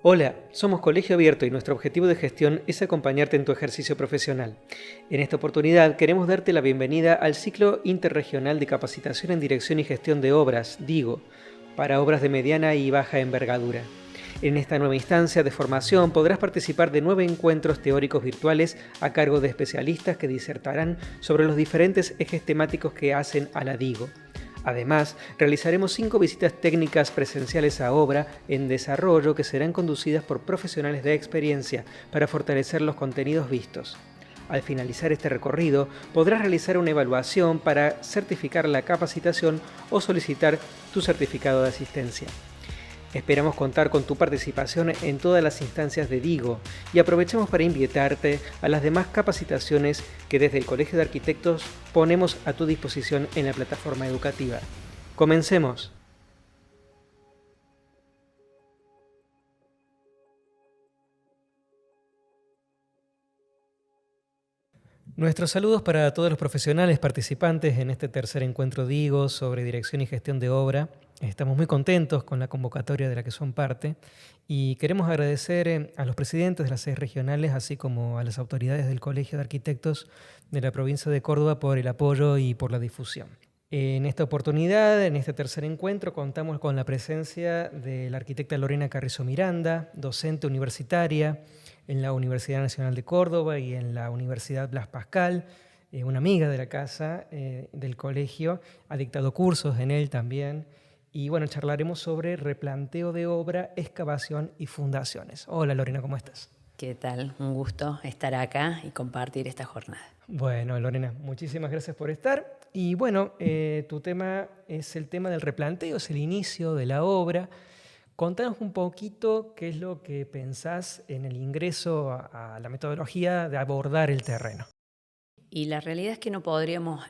Hola, somos Colegio Abierto y nuestro objetivo de gestión es acompañarte en tu ejercicio profesional. En esta oportunidad queremos darte la bienvenida al ciclo interregional de capacitación en dirección y gestión de obras, DIGO, para obras de mediana y baja envergadura. En esta nueva instancia de formación podrás participar de 9 encuentros teóricos virtuales a cargo de especialistas que disertarán sobre los diferentes ejes temáticos que hacen a la DIGO. Además, realizaremos 5 visitas técnicas presenciales a obra en desarrollo que serán conducidas por profesionales de experiencia para fortalecer los contenidos vistos. Al finalizar este recorrido, podrás realizar una evaluación para certificar la capacitación o solicitar tu certificado de asistencia. Esperamos contar con tu participación en todas las instancias de DIGO y aprovechamos para invitarte a las demás capacitaciones que desde el Colegio de Arquitectos ponemos a tu disposición en la plataforma educativa. ¡Comencemos! Nuestros saludos para todos los profesionales participantes en este tercer encuentro DIGO sobre dirección y gestión de obra. Estamos muy contentos con la convocatoria de la que son parte y queremos agradecer a los presidentes de las sedes regionales, así como a las autoridades del Colegio de Arquitectos de la provincia de Córdoba por el apoyo y por la difusión. En esta oportunidad, en este tercer encuentro, contamos con la presencia de la arquitecta Lorena Carrizo Miranda, docente universitaria en la Universidad Nacional de Córdoba y en la Universidad Blas Pascal, una amiga de la casa, del colegio, ha dictado cursos en él también. Y bueno, charlaremos sobre replanteo de obra, excavación y fundaciones. Hola Lorena, ¿cómo estás? ¿Qué tal? Un gusto estar acá y compartir esta jornada. Bueno, Lorena, muchísimas gracias por estar. Y bueno, tu tema es el tema del replanteo, es el inicio de la obra. Contanos un poquito qué es lo que pensás en el ingreso a la metodología de abordar el terreno. Y la realidad es que no podríamos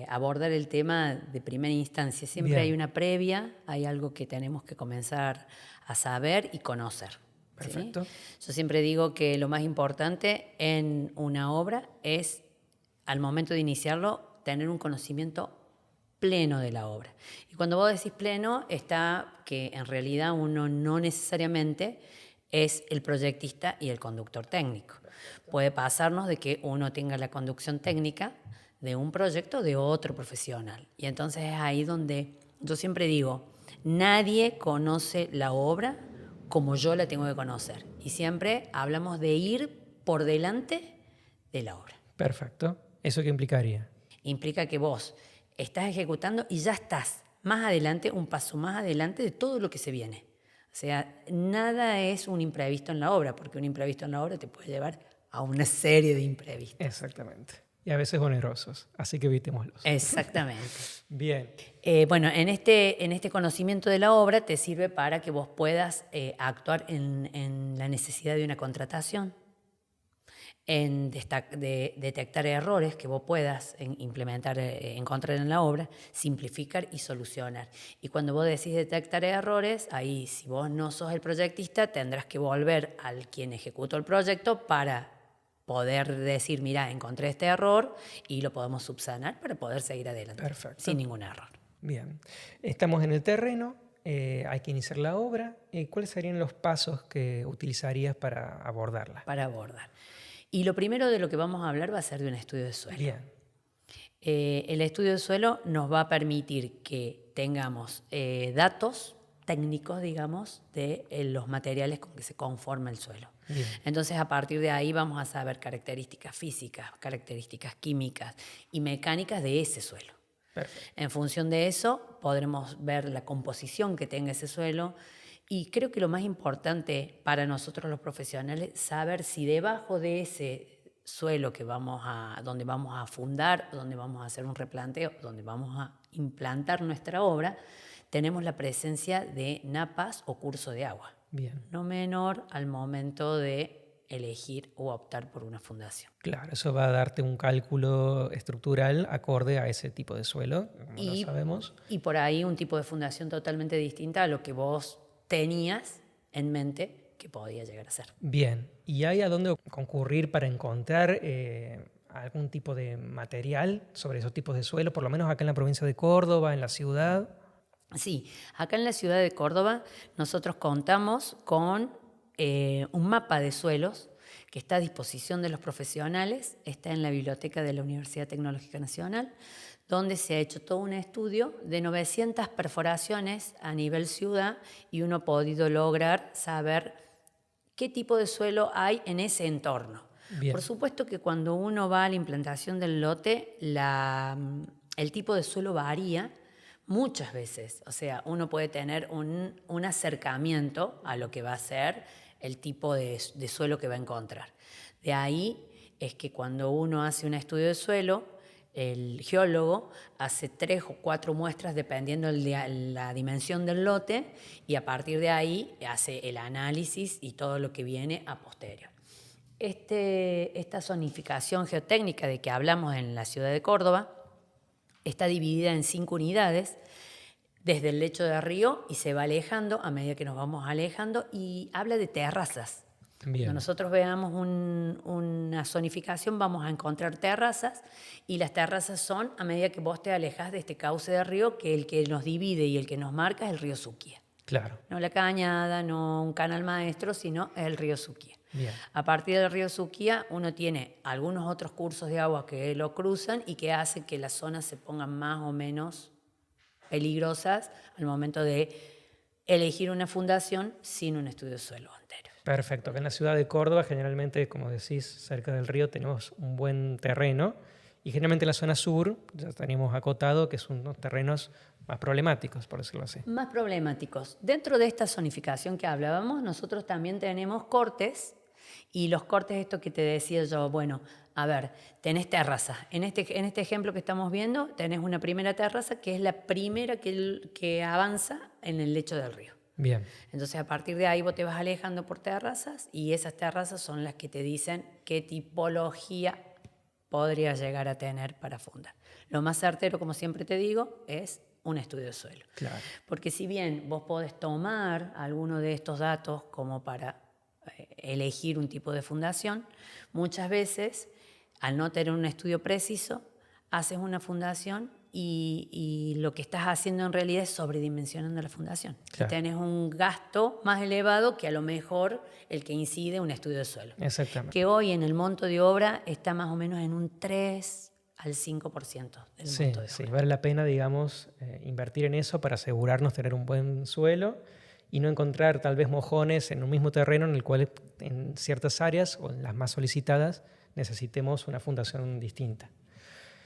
abordar el tema de primera instancia. Siempre Bien. hay una previa, hay algo que tenemos que comenzar a saber y conocer. Perfecto. ¿Sí? Yo siempre digo que lo más importante en una obra es, al momento de iniciarlo, tener un conocimiento pleno de la obra. Y cuando vos decís pleno, está que en realidad uno no necesariamente es el proyectista y el conductor técnico. Puede pasarnos de que uno tenga la conducción técnica de un proyecto de otro profesional. Y entonces es ahí donde yo siempre digo, nadie conoce la obra como yo la tengo que conocer. Y siempre hablamos de ir por delante de la obra. Perfecto. ¿Eso qué implicaría? Implica que vos estás ejecutando y ya estás más adelante, un paso más adelante de todo lo que se viene. O sea, nada es un imprevisto en la obra, porque un imprevisto en la obra te puede llevar a una serie de imprevistos. Exactamente. Y a veces onerosos, así que evitémoslos. Exactamente. Bien. Bueno, en este conocimiento de la obra te sirve para que vos puedas actuar en la necesidad de una contratación, en detectar errores que vos puedas implementar, encontrar en la obra, simplificar y solucionar. Y cuando vos decís detectar errores, ahí si vos no sos el proyectista, tendrás que volver al quien ejecutó el proyecto para poder decir, mira, encontré este error y lo podemos subsanar para poder seguir adelante. Perfecto. Sin ningún error. Bien. Estamos en el terreno, hay que iniciar la obra. ¿Cuáles serían los pasos que utilizarías para abordarla? Para abordar. Y lo primero de lo que vamos a hablar va a ser de un estudio de suelo. Bien. El estudio de suelo nos va a permitir que tengamos datos técnicos, digamos, de los materiales con que se conforma el suelo. Bien. Entonces, a partir de ahí vamos a saber características físicas, características químicas y mecánicas de ese suelo. Perfecto. En función de eso, podremos ver la composición que tenga ese suelo. Y creo que lo más importante para nosotros los profesionales es saber si debajo de ese suelo donde vamos a fundar, donde vamos a hacer un replanteo, donde vamos a implantar nuestra obra, tenemos la presencia de napas o curso de agua. Bien. No menor al momento de elegir o optar por una fundación. Claro, eso va a darte un cálculo estructural acorde a ese tipo de suelo, como lo sabemos. Y por ahí un tipo de fundación totalmente distinta a lo que vos tenías en mente que podía llegar a ser. Bien, ¿y hay a dónde concurrir para encontrar algún tipo de material sobre esos tipos de suelo, por lo menos acá en la provincia de Córdoba, en la ciudad? Sí, acá en la ciudad de Córdoba nosotros contamos con un mapa de suelos que está a disposición de los profesionales, está en la biblioteca de la Universidad Tecnológica Nacional, donde se ha hecho todo un estudio de 900 perforaciones a nivel ciudad y uno ha podido lograr saber qué tipo de suelo hay en ese entorno. Bien. Por supuesto que cuando uno va a la implantación del lote, el tipo de suelo varía muchas veces. O sea, uno puede tener un acercamiento a lo que va a ser el tipo de suelo que va a encontrar. De ahí es que cuando uno hace un estudio de suelo, el geólogo hace 3 o 4 muestras dependiendo de la dimensión del lote y a partir de ahí hace el análisis y todo lo que viene a posterior. Esta zonificación geotécnica de que hablamos en la ciudad de Córdoba está dividida en 5 unidades desde el lecho de río y se va alejando a medida que nos vamos alejando y habla de terrazas. Bien. Cuando nosotros veamos una zonificación vamos a encontrar terrazas y las terrazas son a medida que vos te alejas de este cauce de río que el que nos divide y el que nos marca es el río Suquía. Claro. No la cañada, no un canal maestro, sino el río Suquía. Bien. A partir del río Suquía uno tiene algunos otros cursos de agua que lo cruzan y que hacen que las zonas se pongan más o menos peligrosas al momento de elegir una fundación sin un estudio de suelo anterior. Perfecto. Acá en la ciudad de Córdoba, generalmente, como decís, cerca del río tenemos un buen terreno y generalmente en la zona sur ya tenemos acotado que son unos terrenos más problemáticos, por decirlo así. Más problemáticos. Dentro de esta zonificación que hablábamos, nosotros también tenemos cortes y los cortes, esto que te decía yo, bueno, a ver, tenés terrazas. En este ejemplo que estamos viendo, tenés una primera terraza que es la primera que avanza en el lecho del río. Bien. Entonces, a partir de ahí vos te vas alejando por terrazas y esas terrazas son las que te dicen qué tipología podría llegar a tener para fundar. Lo más certero, como siempre te digo, es un estudio de suelo. Claro. Porque si bien vos podés tomar alguno de estos datos como para elegir un tipo de fundación, muchas veces, al no tener un estudio preciso, haces una fundación y lo que estás haciendo en realidad es sobredimensionando la fundación. Claro. Y tenés un gasto más elevado que a lo mejor el que incide un estudio de suelo. Exactamente. Que hoy en el monto de obra está más o menos en un 3 al 5% del monto de obra. Sí, vale la pena, digamos, invertir en eso para asegurarnos tener un buen suelo y no encontrar tal vez mojones en un mismo terreno en el cual en ciertas áreas o en las más solicitadas necesitemos una fundación distinta.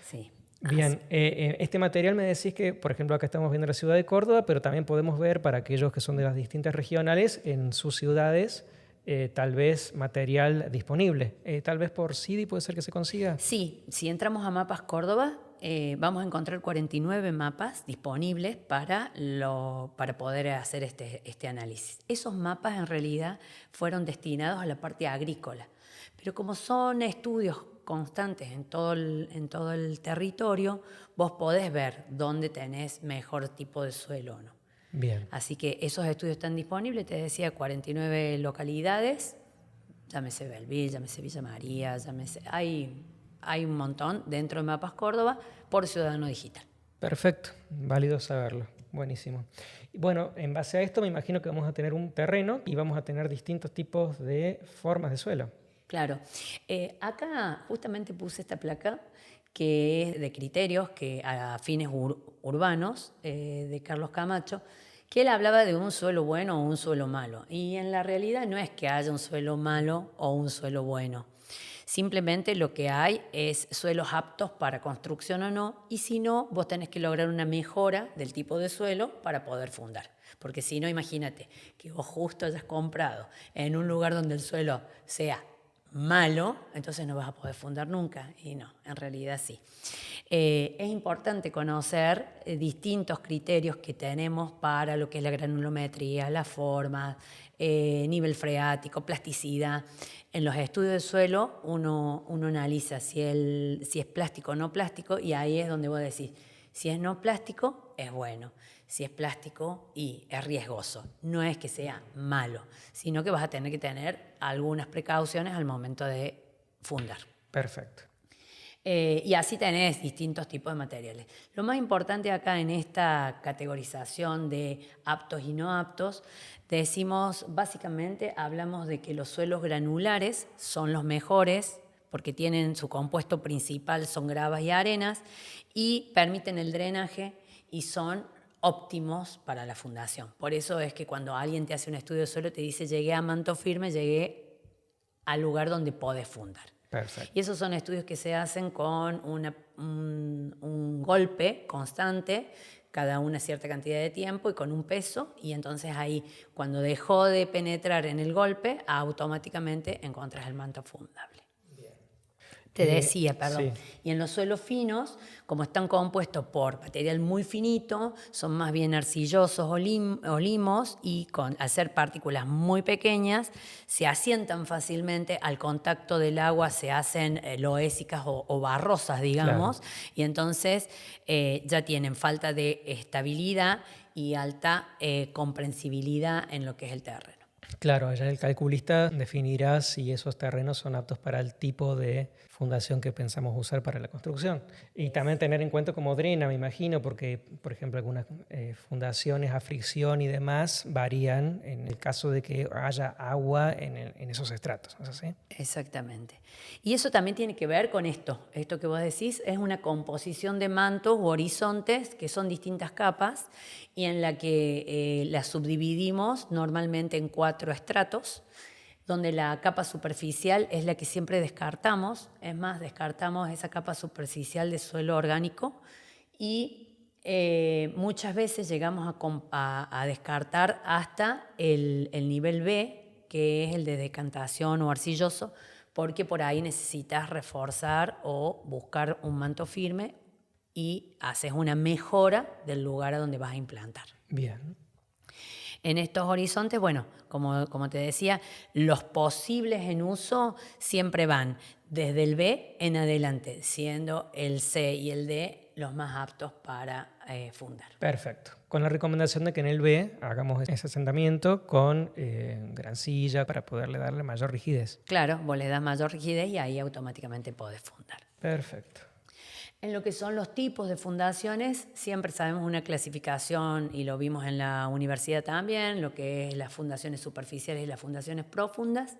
Sí. Bien, este material me decís que, por ejemplo, acá estamos viendo la ciudad de Córdoba, pero también podemos ver para aquellos que son de las distintas regionales, en sus ciudades, tal vez material disponible. Tal vez por CIDI puede ser que se consiga. Sí, si entramos a Mapas Córdoba, vamos a encontrar 49 mapas disponibles para poder hacer este análisis. Esos mapas en realidad fueron destinados a la parte agrícola, pero como son estudios constantes en todo el territorio, vos podés ver dónde tenés mejor tipo de suelo o no. Bien. Así que esos estudios están disponibles, te decía, 49 localidades, llámese Belville, llámese Villa María, hay un montón dentro de Mapas Córdoba por Ciudadano Digital. Perfecto, válido saberlo. Buenísimo. Bueno, en base a esto me imagino que vamos a tener un terreno y vamos a tener distintos tipos de formas de suelo. Claro. Acá justamente puse esta placa que es de criterios que a fines urbanos de Carlos Camacho, que él hablaba de un suelo bueno o un suelo malo. Y en la realidad no es que haya un suelo malo o un suelo bueno. Simplemente lo que hay es suelos aptos para construcción o no, y si no, vos tenés que lograr una mejora del tipo de suelo para poder fundar. Porque si no, imagínate que vos justo hayas comprado en un lugar donde el suelo sea malo, entonces no vas a poder fundar nunca. Y no, en realidad sí. Es importante conocer distintos criterios que tenemos para lo que es la granulometría, la forma, nivel freático, plasticidad. En los estudios de suelo uno analiza si es plástico o no plástico, y ahí es donde vos decís, si es no plástico, es bueno. Si es plástico, y es riesgoso. No es que sea malo, sino que vas a tener que tener algunas precauciones al momento de fundar. Perfecto. Y así tenés distintos tipos de materiales. Lo más importante acá en esta categorización de aptos y no aptos, decimos, básicamente hablamos de que los suelos granulares son los mejores porque tienen su compuesto principal, son gravas y arenas, y permiten el drenaje y son óptimos para la fundación. Por eso es que cuando alguien te hace un estudio de suelo te dice llegué a manto firme, llegué al lugar donde podés fundar. Perfecto. Y esos son estudios que se hacen con un golpe constante, cada una cierta cantidad de tiempo y con un peso, y entonces ahí cuando dejó de penetrar en el golpe, automáticamente encontrás el manto fundable. Te decía, perdón. Sí. Y en los suelos finos, como están compuestos por material muy finito, son más bien arcillosos o limos y al ser partículas muy pequeñas, se asientan fácilmente, al contacto del agua se hacen loésicas o barrosas, digamos, claro. Y entonces ya tienen falta de estabilidad y alta comprensibilidad en lo que es el terreno. Claro, allá el calculista definirá si esos terrenos son aptos para el tipo de fundación que pensamos usar para la construcción. Y también tener en cuenta cómo drena, me imagino, porque, por ejemplo, algunas fundaciones a fricción y demás varían en el caso de que haya agua en esos estratos, ¿no es así? Exactamente. Y eso también tiene que ver con esto. Esto que vos decís es una composición de mantos u horizontes que son distintas capas y en la que las subdividimos normalmente en 4 estratos, donde la capa superficial es la que siempre descartamos. Es más, descartamos esa capa superficial de suelo orgánico y muchas veces llegamos a descartar hasta el nivel B, que es el de decantación o arcilloso, porque por ahí necesitas reforzar o buscar un manto firme y haces una mejora del lugar a donde vas a implantar. Bien. En estos horizontes, bueno, como te decía, los posibles en uso siempre van desde el B en adelante, siendo el C y el D los más aptos para fundar. Perfecto. Con la recomendación de que en el B hagamos ese asentamiento con grancilla para poderle darle mayor rigidez. Claro, vos le das mayor rigidez y ahí automáticamente podés fundar. Perfecto. En lo que son los tipos de fundaciones, siempre sabemos una clasificación, y lo vimos en la universidad también, lo que es las fundaciones superficiales y las fundaciones profundas,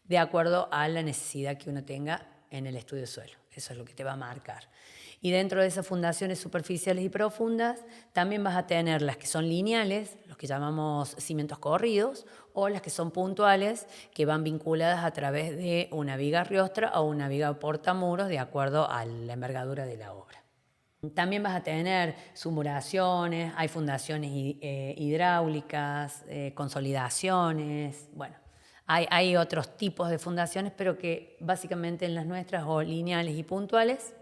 de acuerdo a la necesidad que uno tenga en el estudio de suelo. Eso es lo que te va a marcar. Y dentro de esas fundaciones superficiales y profundas, también vas a tener las que son lineales, los que llamamos cimientos corridos, o las que son puntuales, que van vinculadas a través de una viga riostra o una viga portamuros, de acuerdo a la envergadura de la obra. También vas a tener sumuraciones, hay fundaciones hidráulicas, consolidaciones, bueno. Hay otros tipos de fundaciones, pero que básicamente en las nuestras o lineales y puntuales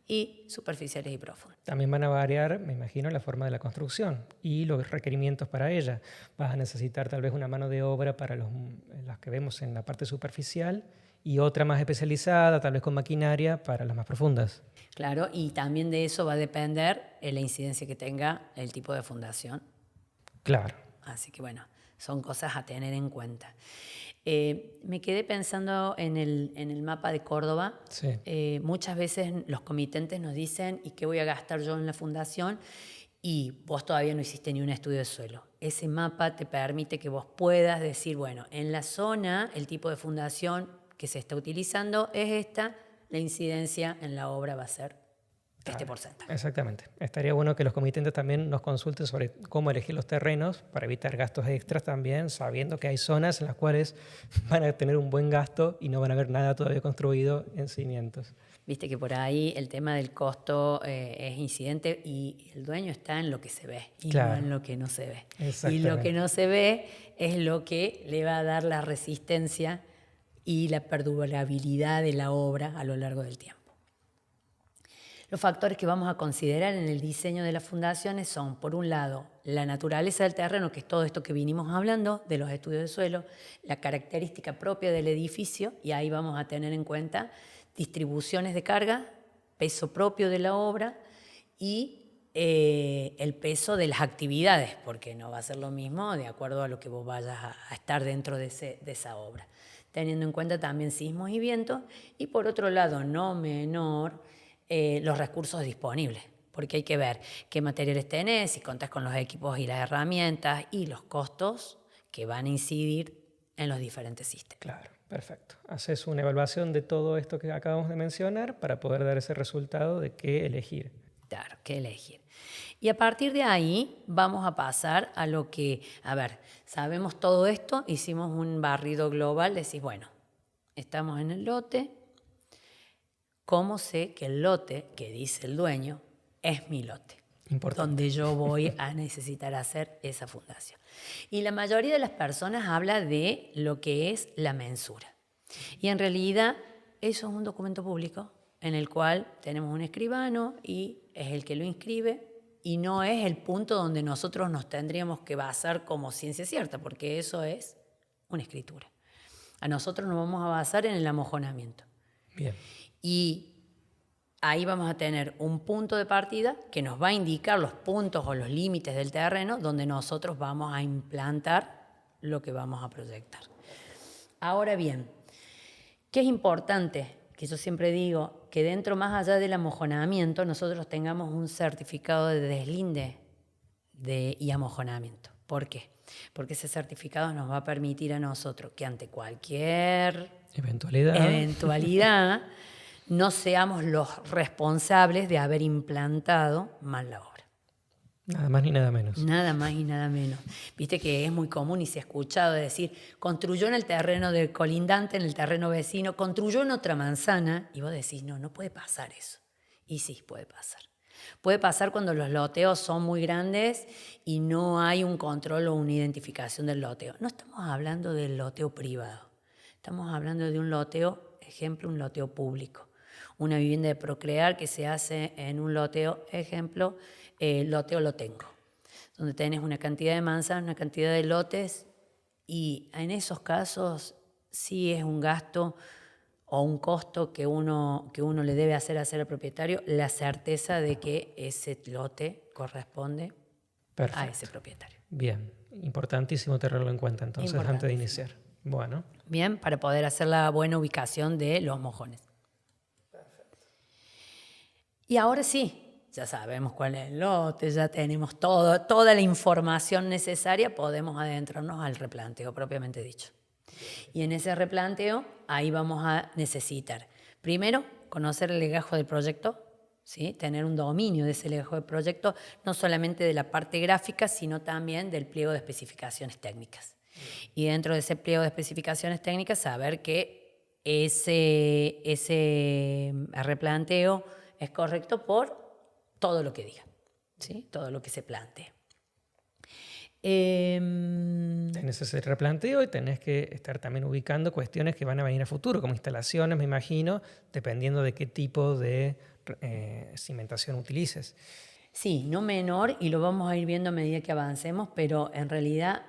y superficiales y profundas. También van a variar, me imagino, la forma de la construcción y los requerimientos para ella. Vas a necesitar tal vez una mano de obra para las que vemos en la parte superficial y otra más especializada, tal vez con maquinaria, para las más profundas. Claro, y también de eso va a depender la incidencia que tenga el tipo de fundación. Claro. Así que bueno, son cosas a tener en cuenta. Me quedé pensando en el mapa de Córdoba. Sí. Muchas veces los comitentes nos dicen, ¿y qué voy a gastar yo en la fundación? Y vos todavía no hiciste ni un estudio de suelo. Ese mapa te permite que vos puedas decir, bueno, en la zona el tipo de fundación que se está utilizando es esta, la incidencia en la obra va a ser este porcentaje. Exactamente. Estaría bueno que los comitentes también nos consulten sobre cómo elegir los terrenos para evitar gastos extras también, sabiendo que hay zonas en las cuales van a tener un buen gasto y no van a haber nada todavía construido en cimientos. Viste que por ahí el tema del costo es incidente y el dueño está en lo que se ve y claro. no en lo que no se ve. Y lo que no se ve es lo que le va a dar la resistencia y la perdurabilidad de la obra a lo largo del tiempo. Los factores que vamos a considerar en el diseño de las fundaciones son, por un lado, la naturaleza del terreno, que es todo esto que vinimos hablando, de los estudios de suelo, la característica propia del edificio, y ahí vamos a tener en cuenta distribuciones de carga, peso propio de la obra y el peso de las actividades, porque no va a ser lo mismo de acuerdo a lo que vos vayas a estar dentro de esa obra. teniendo en cuenta también sismos y vientos, y por otro lado, no menor, los recursos disponibles, porque hay que ver qué materiales tenés, si contás con los equipos y las herramientas y los costos que van a incidir en los diferentes sistemas. Claro, perfecto. Haces una evaluación de todo esto que acabamos de mencionar para poder dar ese resultado de qué elegir. Claro, qué elegir. Y a partir de ahí vamos a pasar a lo que, a ver, sabemos todo esto, hicimos un barrido global, decís, bueno, estamos en el lote, ¿cómo sé que el lote que dice el dueño es mi lote? Importante. Donde yo voy a necesitar hacer esa fundación. Y la mayoría de las personas habla de lo que es la mensura. Y en realidad eso es un documento público en el cual tenemos un escribano y es el que lo inscribe y no es el punto donde nosotros nos tendríamos que basar como ciencia cierta, porque eso es una escritura. A nosotros nos vamos a basar en el amojonamiento. Bien. Y ahí vamos a tener un punto de partida que nos va a indicar los puntos o los límites del terreno donde nosotros vamos a implantar lo que vamos a proyectar. Ahora bien, ¿qué es importante? Que yo siempre digo que dentro, más allá del amojonamiento, nosotros tengamos un certificado de deslinde y amojonamiento. ¿Por qué? Porque ese certificado nos va a permitir a nosotros que ante cualquier eventualidad no seamos los responsables de haber implantado mal la obra. Nada más ni nada menos. Nada más y nada menos. Viste que es muy común y se ha escuchado decir, construyó en el terreno del colindante, en el terreno vecino, construyó en otra manzana, y vos decís, no puede pasar eso. Y sí, puede pasar. Puede pasar cuando los loteos son muy grandes y no hay un control o una identificación del loteo. No estamos hablando del loteo privado, estamos hablando de un loteo, ejemplo, un loteo público. Una vivienda de procrear que se hace en un loteo, ejemplo, loteo lo tengo, donde tenés una cantidad de manzanas, una cantidad de lotes, y en esos casos sí es un gasto o un costo que uno le debe hacer al propietario, la certeza de que ese lote corresponde a ese propietario. Bien, importantísimo tenerlo en cuenta entonces antes de iniciar. Bueno. Bien, para poder hacer la buena ubicación de los mojones. Perfecto. Y ahora sí, ya sabemos cuál es el lote, ya tenemos toda la información necesaria, podemos adentrarnos al replanteo propiamente dicho. Y en ese replanteo, ahí vamos a necesitar, primero, conocer el legajo del proyecto, ¿sí? Tener un dominio de ese legajo del proyecto, no solamente de la parte gráfica, sino también del pliego de especificaciones técnicas. Y dentro de ese pliego de especificaciones técnicas, saber que ese replanteo es correcto por todo lo que diga, ¿sí? Todo lo que se plantee. Tenés ese replanteo y tenés que estar también ubicando cuestiones que van a venir a futuro, como instalaciones, me imagino, dependiendo de qué tipo de cimentación utilices. Sí, no menor, y lo vamos a ir viendo a medida que avancemos, pero en realidad,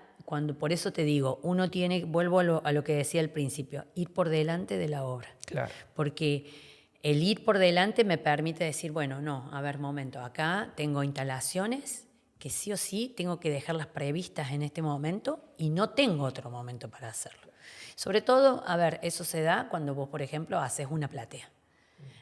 por eso te digo, uno tiene, vuelvo a lo que decía al principio, ir por delante de la obra. Claro. Porque el ir por delante me permite decir, bueno, no, a ver, momento, acá tengo instalaciones que sí o sí tengo que dejarlas previstas en este momento y no tengo otro momento para hacerlo. Sobre todo, a ver, eso se da cuando vos, por ejemplo, haces una platea.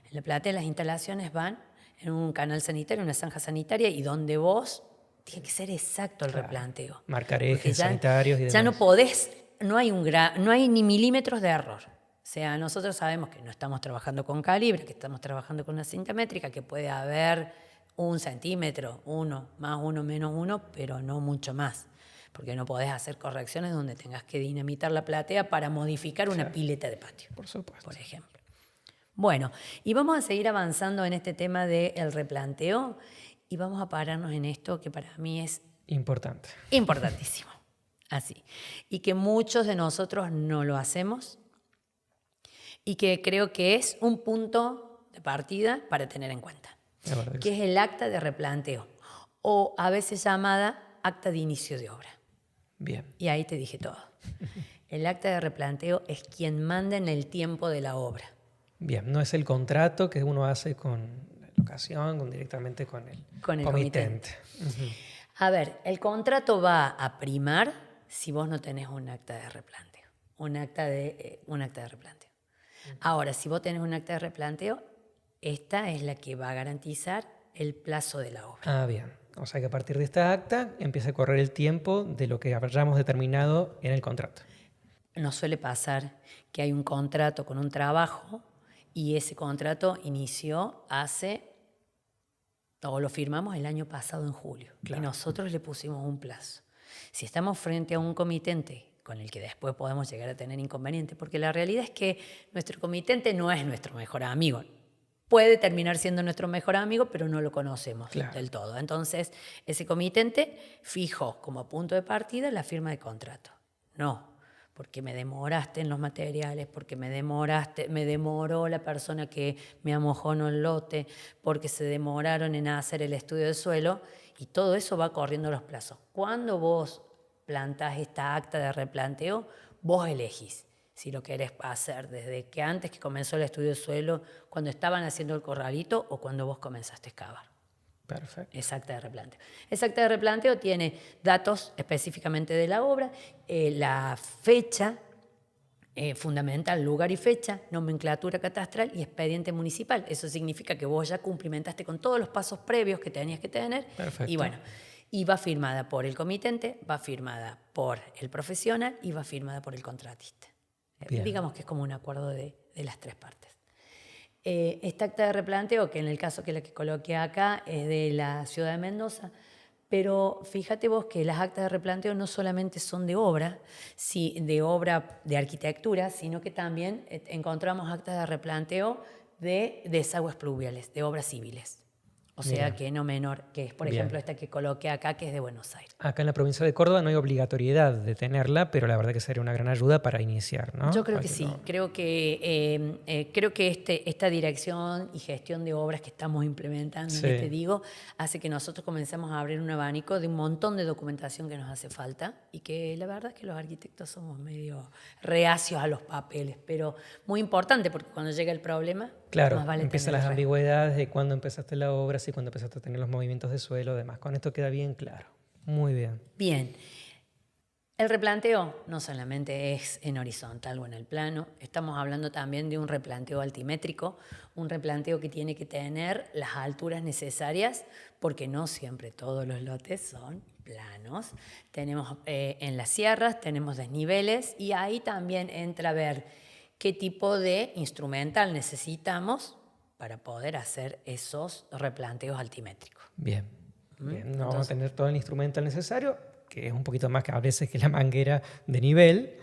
En la platea las instalaciones van en un canal sanitario, una zanja sanitaria, y donde vos tiene que ser exacto el replanteo. Marcar ejes sanitarios y demás. Ya no podés, no hay ni milímetros de error. O sea, nosotros sabemos que no estamos trabajando con calibre, que estamos trabajando con una cinta métrica, que puede haber 1 centímetro, 1, más 1, menos 1, pero no mucho más. Porque no podés hacer correcciones donde tengas que dinamitar la platea para modificar una pileta de patio. Por supuesto. Por ejemplo. Bueno, y vamos a seguir avanzando en este tema del replanteo y vamos a pararnos en esto que para mí es importantísimo. Así. Y que muchos de nosotros no lo hacemos y que creo que es un punto de partida para tener en cuenta, que es el acta de replanteo o a veces llamada acta de inicio de obra. Bien. Y ahí te dije todo. El acta de replanteo es quien manda en el tiempo de la obra. Bien, no es el contrato que uno hace con la locación, directamente con el comitente. Uh-huh. A ver, el contrato va a primar si vos no tenés un acta de replanteo. un acta de replanteo. Ahora, si vos tenés un acta de replanteo, esta es la que va a garantizar el plazo de la obra. Ah, bien. O sea que a partir de esta acta empieza a correr el tiempo de lo que hayamos determinado en el contrato. Nos suele pasar que hay un contrato con un trabajo y ese contrato inició o lo firmamos el año pasado en julio. Claro. Y nosotros le pusimos un plazo. Si estamos frente a un comitente con el que después podemos llegar a tener inconvenientes, porque la realidad es que nuestro comitente no es nuestro mejor amigo. Puede terminar siendo nuestro mejor amigo, pero no lo conocemos del todo. Entonces, ese comitente fijó como punto de partida la firma de contrato. No, porque me demoraste en los materiales, porque me demoró la persona que me amojonó el lote, porque se demoraron en hacer el estudio del suelo, y todo eso va corriendo los plazos. Cuando vos plantás esta acta de replanteo, vos elegís si lo querés hacer desde que antes que comenzó el estudio del suelo, cuando estaban haciendo el corralito o cuando vos comenzaste a excavar. Perfecto. Esa acta de replanteo. Esa acta de replanteo tiene datos específicamente de la obra, la fecha fundamental, lugar y fecha, nomenclatura catastral y expediente municipal. Eso significa que vos ya cumplimentaste con todos los pasos previos que tenías que tener. Perfecto. Y bueno, y va firmada por el comitente, va firmada por el profesional y va firmada por el contratista. Bien. Digamos que es como un acuerdo de las tres partes. Esta acta de replanteo, que en el caso que la que coloqué acá es de la ciudad de Mendoza, pero fíjate vos que las actas de replanteo no solamente son de obra de arquitectura, sino que también encontramos actas de replanteo de desagües pluviales, de obras civiles. O sea, bien, que no menor, que es, por bien, ejemplo, esta que coloqué acá, que es de Buenos Aires. Acá en la provincia de Córdoba no hay obligatoriedad de tenerla, pero la verdad que sería una gran ayuda para iniciar, ¿no? Yo creo que sí. Creo que esta dirección y gestión de obras que estamos implementando en este Digo hace que nosotros comencemos a abrir un abanico de un montón de documentación que nos hace falta y que la verdad es que los arquitectos somos medio reacios a los papeles, pero muy importante porque cuando llega el problema, claro, más vale empiezan las ambigüedades de cuándo empezaste la obra, si cuándo empezaste a tener los movimientos de suelo, demás. Con esto queda bien claro. Muy bien. Bien. El replanteo no solamente es en horizontal o en el plano, estamos hablando también de un replanteo altimétrico, un replanteo que tiene que tener las alturas necesarias porque no siempre todos los lotes son planos. Tenemos en las sierras, tenemos desniveles y ahí también entra a ver qué tipo de instrumental necesitamos para poder hacer esos replanteos altimétricos. Bien. Bien. No vamos a tener todo el instrumental necesario, que es un poquito más que a veces que la manguera de nivel.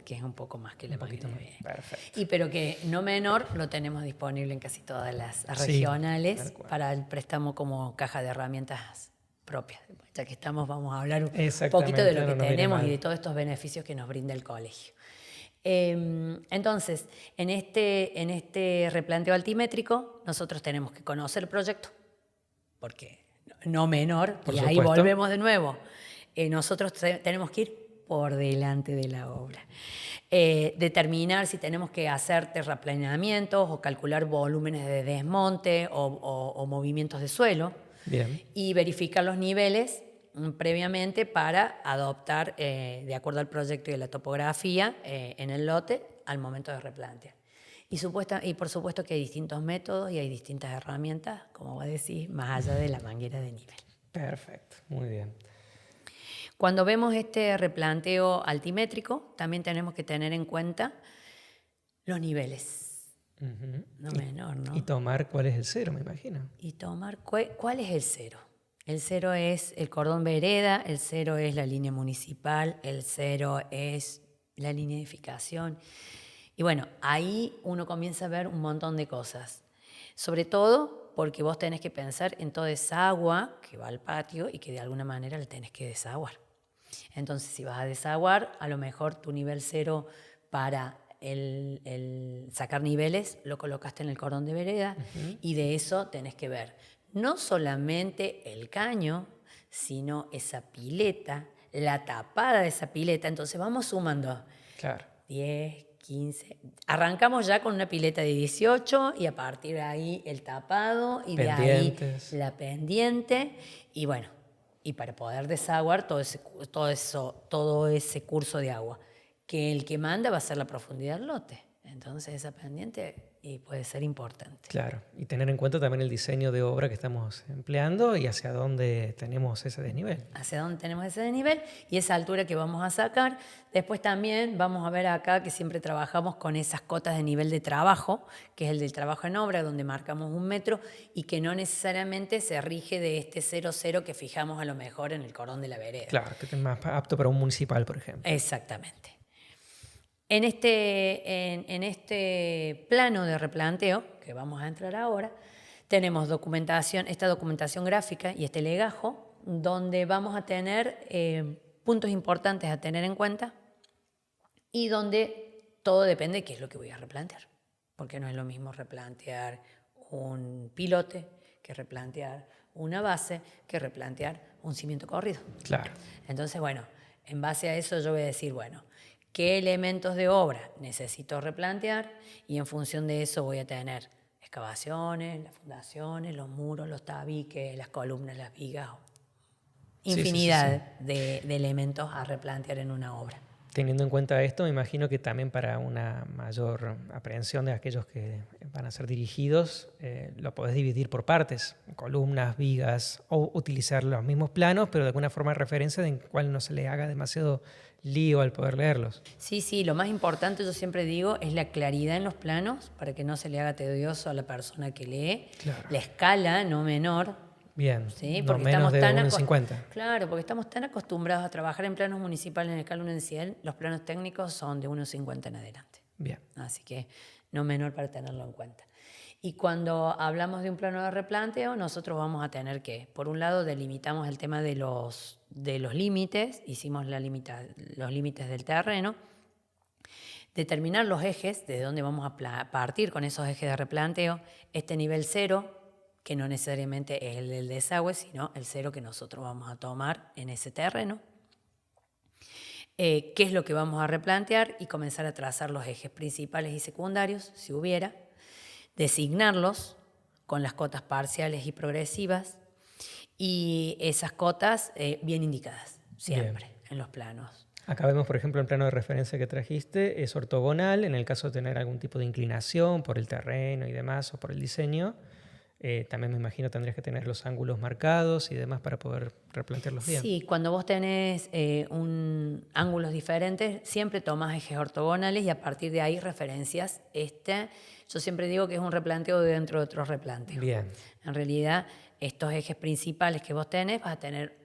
Que es un poco más que la manguera de nivel. Perfecto. Pero que no menor lo tenemos disponible en casi todas las regionales para el préstamo como caja de herramientas propias. Ya que estamos, vamos a hablar un poquito de lo que tenemos y de todos estos beneficios que nos brinda el colegio. Entonces, en este replanteo altimétrico, nosotros tenemos que conocer el proyecto, porque no menor, y ahí volvemos de nuevo. Nosotros tenemos que ir por delante de la obra. Determinar si tenemos que hacer terraplenamientos o calcular volúmenes de desmonte o movimientos de suelo. Bien. Y verificar los niveles previamente para adoptar, de acuerdo al proyecto y a la topografía, en el lote al momento de replantear. Y por supuesto que hay distintos métodos y hay distintas herramientas, como vos decís, más allá de la manguera de nivel. Perfecto, muy bien. Cuando vemos este replanteo altimétrico, también tenemos que tener en cuenta los niveles. Uh-huh. No menor, ¿no? Y tomar cuál es el cero, me imagino. Y tomar cuál es el cero. El cero es el cordón vereda, el cero es la línea municipal, el cero es la línea de edificación. Y bueno, ahí uno comienza a ver un montón de cosas. Sobre todo porque vos tenés que pensar en toda esa agua que va al patio y que de alguna manera la tenés que desaguar. Entonces, si vas a desaguar, a lo mejor tu nivel cero para el sacar niveles lo colocaste en el cordón de vereda, uh-huh, y de eso tenés que ver no solamente el caño, sino esa pileta, la tapada de esa pileta. Entonces vamos sumando. Claro. 10, 15. Arrancamos ya con una pileta de 18 y a partir de ahí el tapado y pendientes, de ahí la pendiente. Y bueno, y para poder desaguar todo ese curso de agua. que el que manda va a ser la profundidad del lote. Entonces esa pendiente puede ser importante. Claro, y tener en cuenta también el diseño de obra que estamos empleando y hacia dónde tenemos ese desnivel. Hacia dónde tenemos ese desnivel y esa altura que vamos a sacar. Después también vamos a ver acá que siempre trabajamos con esas cotas de nivel de trabajo, que es el del trabajo en obra, donde marcamos 1 metro y que no necesariamente se rige de este 0,0 que fijamos a lo mejor en el cordón de la vereda. Claro, que es más apto para un municipal, por ejemplo. Exactamente. En este plano de replanteo, que vamos a entrar ahora, tenemos esta documentación gráfica y este legajo, donde vamos a tener puntos importantes a tener en cuenta y donde todo depende de qué es lo que voy a replantear. Porque no es lo mismo replantear un pilote que replantear una base, que replantear un cimiento corrido. Claro. Entonces, bueno, en base a eso yo voy a decir, bueno, ¿qué elementos de obra necesito replantear? Y en función de eso voy a tener excavaciones, las fundaciones, los muros, los tabiques, las columnas, las vigas, infinidad de elementos a replantear en una obra. Teniendo en cuenta esto, me imagino que también para una mayor aprehensión de aquellos que van a ser dirigidos, lo podés dividir por partes, columnas, vigas, o utilizar los mismos planos, pero de alguna forma de referencia en cual no se le haga demasiado lío al poder leerlos. Sí, lo más importante, yo siempre digo, es la claridad en los planos para que no se le haga tedioso a la persona que lee. Claro. La escala, no menor. Bien, Sí, no porque menos de 1,50. Claro, porque estamos tan acostumbrados a trabajar en planos municipales en escala 1 en 100, los planos técnicos son de 1,50 en adelante. Bien. Así que no menor para tenerlo en cuenta. Y cuando hablamos de un plano de replanteo, nosotros vamos a tener que, por un lado, delimitamos el tema de los límites, hicimos los límites del terreno, determinar los ejes, desde dónde vamos a partir con esos ejes de replanteo, este nivel 0, que no necesariamente es el del desagüe, sino el 0 que nosotros vamos a tomar en ese terreno. ¿Qué es lo que vamos a replantear? Y comenzar a trazar los ejes principales y secundarios, si hubiera, designarlos con las cotas parciales y progresivas y esas cotas bien indicadas, siempre, bien, en los planos. Acá vemos, por ejemplo, el plano de referencia que trajiste, es ortogonal en el caso de tener algún tipo de inclinación por el terreno y demás o por el diseño. También me imagino tendrías que tener los ángulos marcados y demás para poder replantearlos bien. Sí, cuando vos tenés ángulos diferentes, siempre tomás ejes ortogonales y a partir de ahí referencias. Yo siempre digo que es un replanteo dentro de otro replanteo. Bien. En realidad, estos ejes principales que vos tenés, vas a tener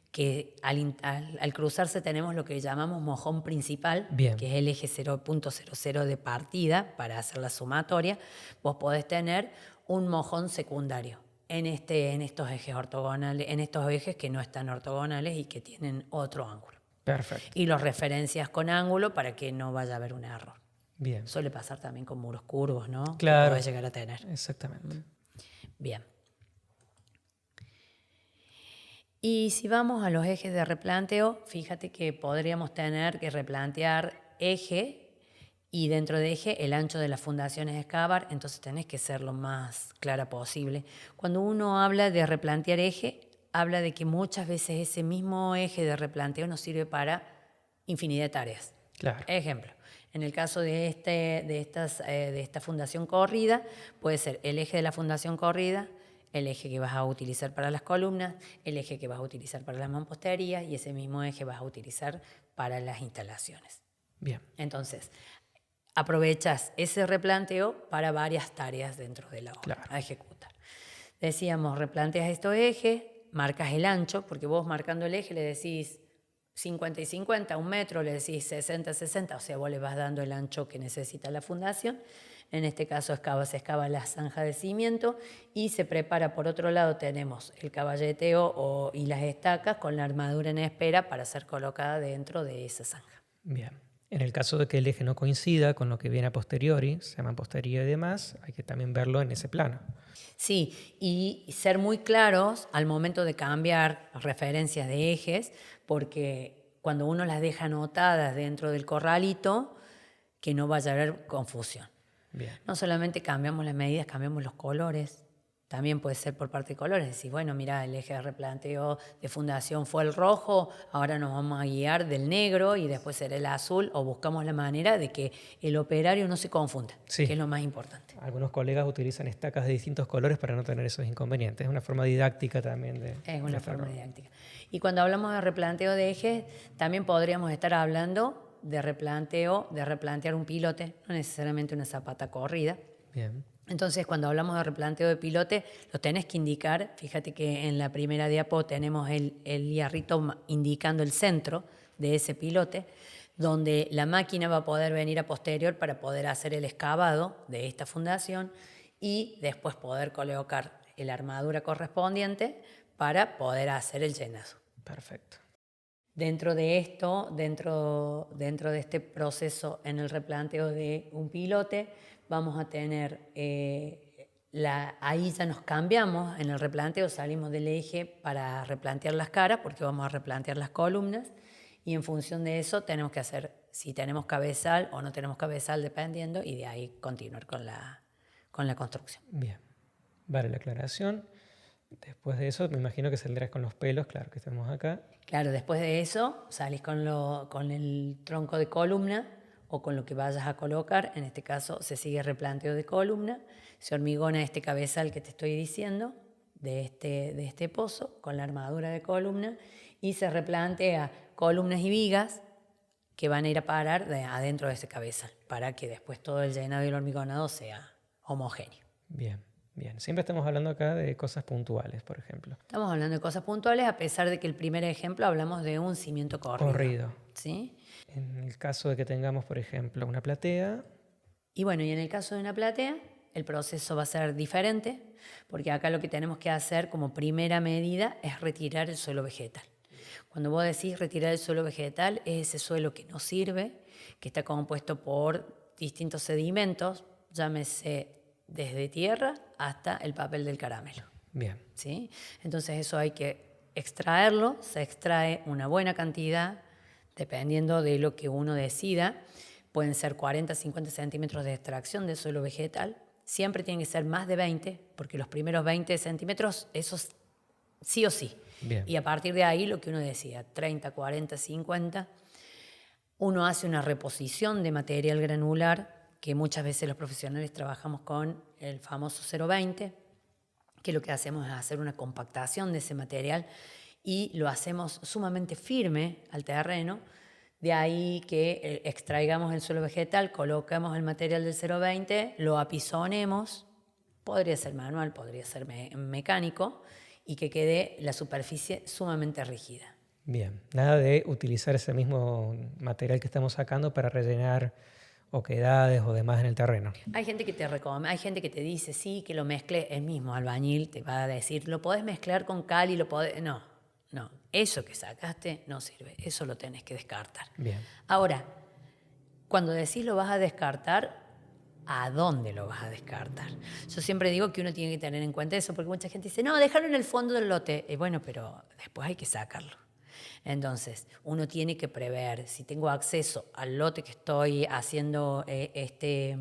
que al cruzarse tenemos lo que llamamos mojón principal, bien, que es el eje 0.00 de partida para hacer la sumatoria. Vos podés tener un mojón secundario en estos ejes ortogonales, en estos ejes que no están ortogonales y que tienen otro ángulo. Perfecto. Y los referencias con ángulo para que no vaya a haber un error. Bien. Suele pasar también con muros curvos, ¿no? Claro. Que podés llegar a tener. Exactamente. Bien. Y si vamos a los ejes de replanteo, fíjate que podríamos tener que replantear eje y dentro de eje el ancho de las fundaciones a excavar, entonces tenés que ser lo más clara posible. Cuando uno habla de replantear eje, habla de que muchas veces ese mismo eje de replanteo nos sirve para infinidad de tareas. Claro. Ejemplo, en el caso de esta fundación corrida, puede ser el eje de la fundación corrida, el eje que vas a utilizar para las columnas, el eje que vas a utilizar para las mamposterías y ese mismo eje vas a utilizar para las instalaciones. Bien. Entonces, aprovechas ese replanteo para varias tareas dentro de la obra, claro, a ejecutar. Decíamos, replanteas estos ejes, marcas el ancho, porque vos marcando el eje le decís 50 y 50, 1 metro, le decís 60, 60, o sea, vos le vas dando el ancho que necesita la fundación. En este caso se excava la zanja de cimiento y se prepara, por otro lado tenemos el caballeteo y las estacas con la armadura en espera para ser colocada dentro de esa zanja. Bien. En el caso de que el eje no coincida con lo que viene a posteriori, se llama posteriori y demás, hay que también verlo en ese plano. Sí, y ser muy claros al momento de cambiar referencias de ejes, porque cuando uno las deja anotadas dentro del corralito, que no vaya a haber confusión. Bien. No solamente cambiamos las medidas, cambiamos los colores también puede ser por parte de colores. Decís, bueno, mira, el eje de replanteo de fundación fue el rojo, ahora nos vamos a guiar del negro y después será el azul, o buscamos la manera de que el operario no se confunda, Sí. que es lo más importante. Algunos colegas utilizan estacas de distintos colores para no tener esos inconvenientes. Es una forma didáctica también de... Es una de forma hacerlo. didáctica. Y cuando hablamos de replanteo de ejes, también podríamos estar hablando de replantear un pilote, no necesariamente una zapata corrida. Bien. Entonces, cuando hablamos de replanteo de pilote, lo tenés que indicar. Fíjate que en la primera diapo tenemos el hierrito indicando el centro de ese pilote, donde la máquina va a poder venir a posterior para poder hacer el excavado de esta fundación y después poder colocar la armadura correspondiente para poder hacer el llenado. Perfecto. Dentro de esto, dentro de este proceso en el replanteo de un pilote, vamos a tener, ahí ya nos cambiamos, en el replanteo salimos del eje para replantear las caras, porque vamos a replantear las columnas, y en función de eso tenemos que hacer, si tenemos cabezal o no tenemos cabezal, dependiendo, y de ahí continuar con la construcción. Bien. Vale la aclaración. Después de eso, me imagino que saldrás con los pelos, claro que estamos acá. Claro, después de eso salís con el tronco de columna o con lo que vayas a colocar. En este caso se sigue replanteo de columna, se hormigona este cabezal que te estoy diciendo de este pozo con la armadura de columna y se replantea columnas y vigas que van a ir a parar adentro de ese cabezal para que después todo el llenado y el hormigonado sea homogéneo. Bien, bien. Siempre estamos hablando acá de cosas puntuales, por ejemplo. Estamos hablando de cosas puntuales, a pesar de que el primer ejemplo hablamos de un cimiento corrido. ¿Sí? En el caso de que tengamos, por ejemplo, una platea. Y bueno, y en el caso de una platea, el proceso va a ser diferente, porque acá lo que tenemos que hacer como primera medida es retirar el suelo vegetal. Cuando vos decís retirar el suelo vegetal, es ese suelo que no sirve, que está compuesto por distintos sedimentos, llámese desde tierra hasta el papel del caramelo. Bien. ¿Sí? Entonces eso hay que extraerlo, se extrae una buena cantidad, dependiendo de lo que uno decida. Pueden ser 40, 50 centímetros de extracción de suelo vegetal. Siempre tienen que ser más de 20, porque los primeros 20 centímetros, esos sí o sí. Bien. Y a partir de ahí lo que uno decida, 30, 40, 50, uno hace una reposición de material granular, que muchas veces los profesionales trabajamos con el famoso 0,20, que lo que hacemos es hacer una compactación de ese material y lo hacemos sumamente firme al terreno. De ahí que extraigamos el suelo vegetal, colocamos el material del 0,20, lo apisonemos, podría ser manual, podría ser mecánico, y que quede la superficie sumamente rígida. Bien. Nada de utilizar ese mismo material que estamos sacando para rellenar oquedades o demás en el terreno. Hay gente que te recomienda, hay gente que te dice, sí, que lo mezcle, el mismo albañil te va a decir, lo podés mezclar con cal y lo podés... No, eso que sacaste no sirve, eso lo tenés que descartar. Bien. Ahora, cuando decís lo vas a descartar, ¿a dónde lo vas a descartar? Yo siempre digo que uno tiene que tener en cuenta eso, porque mucha gente dice, no, déjalo en el fondo del lote. Bueno, pero después hay que sacarlo. Entonces, uno tiene que prever si tengo acceso al lote que estoy haciendo este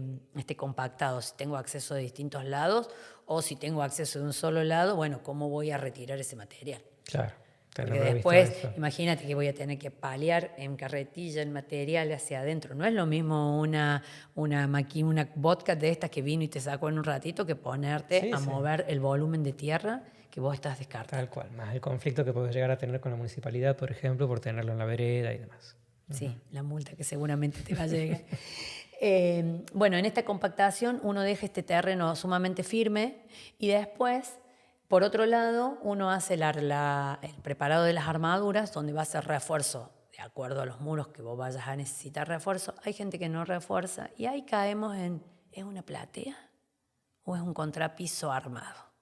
compactado, si tengo acceso de distintos lados o si tengo acceso de un solo lado, bueno, ¿cómo voy a retirar ese material? Claro. Porque después, imagínate que voy a tener que paliar en carretilla el material hacia adentro. No es lo mismo una vodka de estas que vino y te sacó en un ratito que ponerte a mover el volumen de tierra que vos estás descartando. Tal cual, más el conflicto que puedes llegar a tener con la municipalidad, por ejemplo, por tenerlo en la vereda y demás. Sí, la multa que seguramente te va a llegar. Bueno, en esta compactación uno deja este terreno sumamente firme y después, por otro lado, uno hace el preparado de las armaduras, donde va a hacer refuerzo de acuerdo a los muros que vos vayas a necesitar refuerzo. Hay gente que no refuerza y ahí caemos en, ¿es una platea o es un contrapiso armado?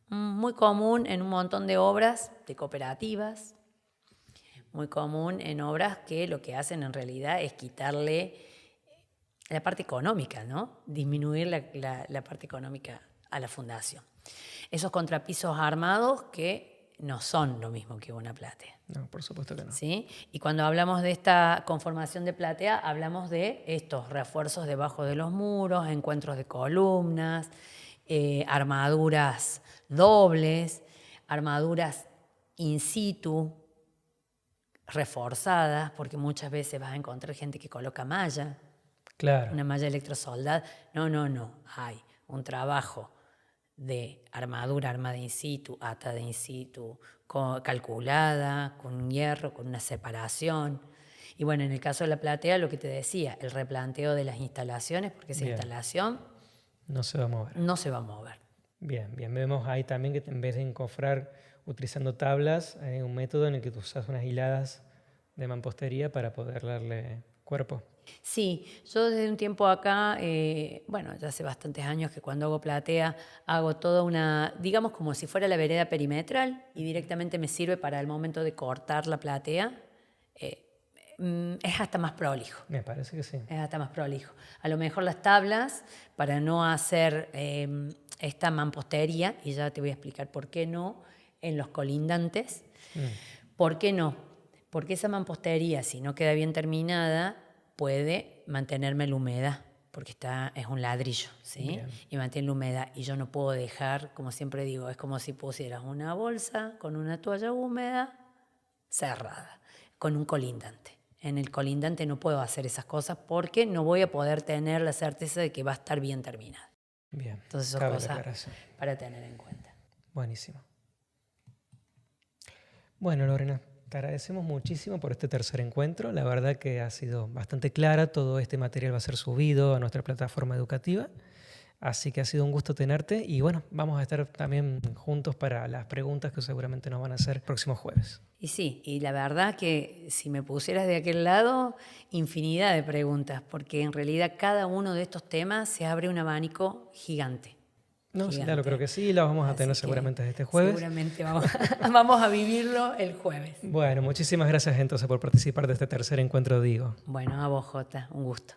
Muy común en un montón de obras de cooperativas, muy común en obras que lo que hacen en realidad es quitarle la parte económica, ¿no? Disminuir la parte económica a la fundación. Esos contrapisos armados que no son lo mismo que una platea. No, por supuesto que no. ¿Sí? Y cuando hablamos de esta conformación de platea, hablamos de estos refuerzos debajo de los muros, encuentros de columnas armaduras dobles, armaduras in situ, reforzadas, porque muchas veces vas a encontrar gente que coloca malla, Claro. una malla electrosoldada. No. Hay un trabajo de armadura armada in situ, atada in situ, calculada, con un hierro, con una separación. Y bueno, en el caso de la platea, lo que te decía, el replanteo de las instalaciones, porque esa Bien. instalación No se va a mover. no se va a mover. Bien. Vemos ahí también que en vez de encofrar utilizando tablas, hay un método en el que tú usas unas hiladas de mampostería para poder darle cuerpo. Sí, yo desde un tiempo acá, ya hace bastantes años que cuando hago platea, hago toda una, digamos como si fuera la vereda perimetral y directamente me sirve para el momento de cortar la platea. Es hasta más prolijo. Me parece que sí. Es hasta más prolijo. A lo mejor las tablas, para no hacer esta mampostería, y ya te voy a explicar por qué no, en los colindantes. ¿Por qué no? Porque esa mampostería, si no queda bien terminada, puede mantenerme la humedad, porque es un ladrillo, ¿sí? Bien. Y mantiene la humedad. Y yo no puedo dejar, como siempre digo, es como si pusieras una bolsa con una toalla húmeda cerrada, con un colindante. En el colindante no puedo hacer esas cosas porque no voy a poder tener la certeza de que va a estar bien terminada. Bien. Entonces son Cabe la cosas aclaración. para tener en cuenta. Buenísimo. Bueno, Lorena, te agradecemos muchísimo por este tercer encuentro. La verdad que ha sido bastante clara. Todo este material va a ser subido a nuestra plataforma educativa. Así que ha sido un gusto tenerte. Y bueno, vamos a estar también juntos para las preguntas que seguramente nos van a hacer el próximo jueves. Y sí, y la verdad que si me pusieras de aquel lado, infinidad de preguntas, porque en realidad cada uno de estos temas se abre un abanico gigante. No, sí, Gigante. claro, creo que sí. La vamos a Así tener que seguramente este jueves. Seguramente vamos a vivirlo el jueves. Bueno, muchísimas gracias entonces por participar de este tercer encuentro, Digo. Bueno, a vos, Jota, un gusto.